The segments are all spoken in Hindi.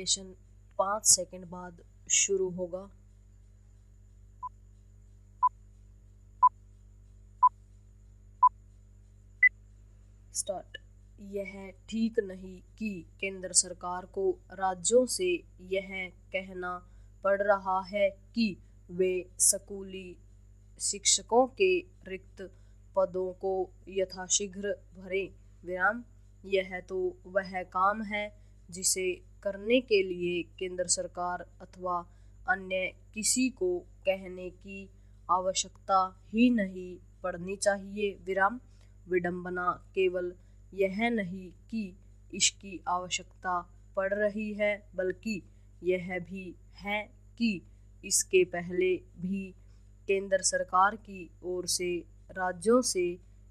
सेशन 5 सेकंड बाद शुरू होगा। स्टार्ट। यह ठीक नहीं कि केंद्र सरकार को राज्यों से यह कहना पड़ रहा है कि वे स्कूली शिक्षकों के रिक्त पदों को यथाशीघ्र भरें। विराम। यह तो वह काम है जिसे करने के लिए केंद्र सरकार अथवा अन्य किसी को कहने की आवश्यकता ही नहीं पड़नी चाहिए। विराम। विडंबना केवल यह नहीं कि इसकी आवश्यकता पड़ रही है, बल्कि यह भी है कि इसके पहले भी केंद्र सरकार की ओर से राज्यों से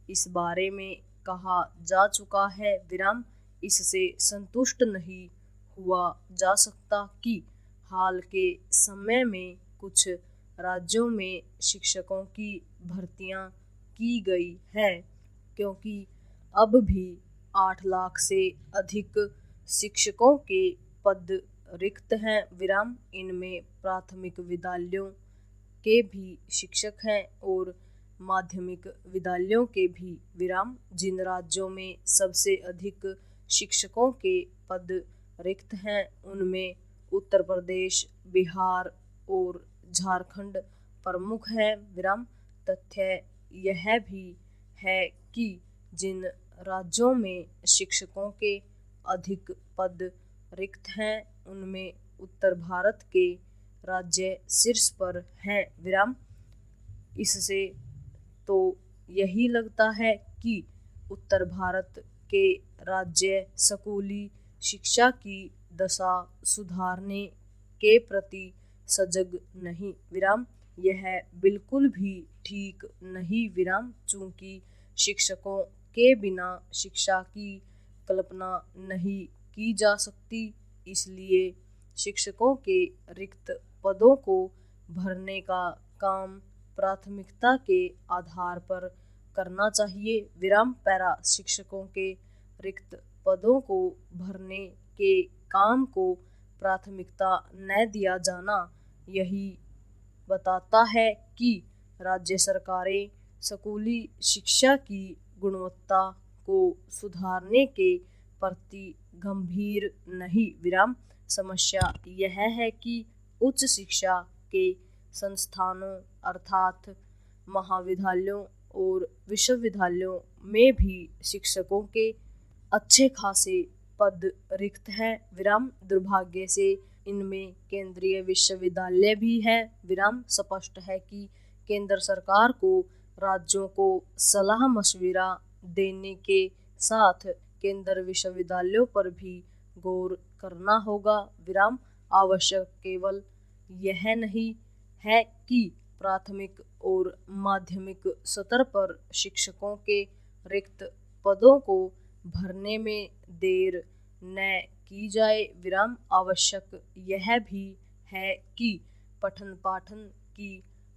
इस बारे में कहा जा चुका है। विराम। इससे संतुष्ट नहीं हुआ जा सकता कि हाल के समय में कुछ राज्यों में शिक्षकों की भर्तियां की गई है, क्योंकि अब भी 8 लाख से अधिक शिक्षकों के पद रिक्त हैं। विराम। इनमें प्राथमिक विद्यालयों के भी शिक्षक हैं और माध्यमिक विद्यालयों के भी। विराम। जिन राज्यों में सबसे अधिक शिक्षकों के पद रिक्त हैं उनमें उत्तर प्रदेश, बिहार और झारखंड प्रमुख हैं। विराम। तथ्य यह भी है कि जिन राज्यों में शिक्षकों के अधिक पद रिक्त हैं उनमें उत्तर भारत के राज्य शीर्ष पर हैं। विराम। इससे तो यही लगता है कि उत्तर भारत के राज्य स्कूली शिक्षा की दशा सुधारने के प्रति सजग नहीं। विराम। यह बिल्कुल भी ठीक नहीं। विराम। चूंकि शिक्षकों के बिना शिक्षा की कल्पना नहीं की जा सकती, इसलिए शिक्षकों के रिक्त पदों को भरने का काम प्राथमिकता के आधार पर करना चाहिए। विराम। पैरा। शिक्षकों के रिक्त पदों को भरने के काम को प्राथमिकता न दिया जाना यही बताता है कि राज्य सरकारें स्कूली शिक्षा की गुणवत्ता को सुधारने के प्रति गंभीर नहीं। विराम। समस्या यह है कि उच्च शिक्षा के संस्थानों अर्थात महाविद्यालयों और विश्वविद्यालयों में भी शिक्षकों के अच्छे खासे पद रिक्त हैं। विराम। दुर्भाग्य से इनमें केंद्रीय विश्वविद्यालय भी है। विराम। स्पष्ट है कि केंद्र सरकार को राज्यों को सलाह मशविरा देने के साथ केंद्र विश्वविद्यालयों पर भी गौर करना होगा। विराम। आवश्यक केवल यह नहीं है कि प्राथमिक और माध्यमिक स्तर पर शिक्षकों के रिक्त पदों को भरने में देर न की जाए। विराम। आवश्यक यह भी है कि पठन पाठन की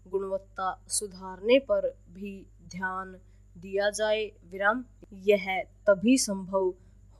गुणवत्ता सुधारने पर भी ध्यान दिया जाए। विराम। यह तभी संभव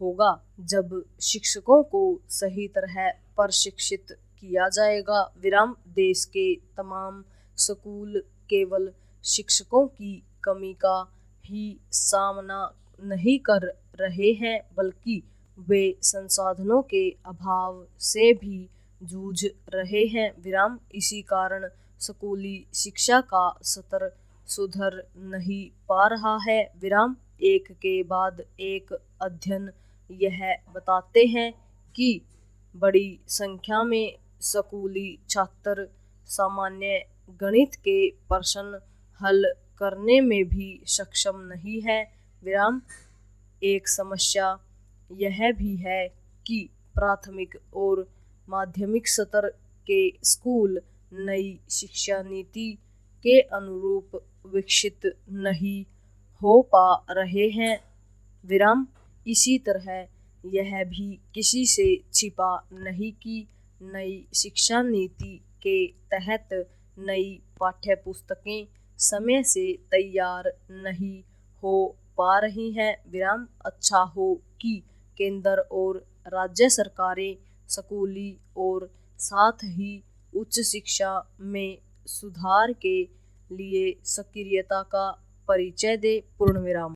होगा जब शिक्षकों को सही तरह प्रशिक्षित किया जाएगा। विराम। देश के तमाम स्कूल केवल शिक्षकों की कमी का ही सामना नहीं कर रहे हैं, बल्कि वे संसाधनों के अभाव से भी जूझ रहे हैं। विराम। इसी कारण स्कूली शिक्षा का स्तर सुधर नहीं पा रहा है। विराम। एक के बाद एक अध्ययन यह बताते हैं कि बड़ी संख्या में स्कूली छात्र सामान्य गणित के प्रश्न हल करने में भी सक्षम नहीं है। विराम। एक समस्या यह भी है कि प्राथमिक और माध्यमिक स्तर के स्कूल नई शिक्षा नीति के अनुरूप विकसित नहीं हो पा रहे हैं। विराम। इसी तरह यह भी किसी से छिपा नहीं कि नई शिक्षा नीति के तहत नई पाठ्य पुस्तकें समय से तैयार नहीं हो पा रही हैं। विराम। अच्छा हो कि केंद्र और राज्य सरकारें स्कूली और साथ ही उच्च शिक्षा में सुधार के लिए सक्रियता का परिचय दे। पूर्ण विराम।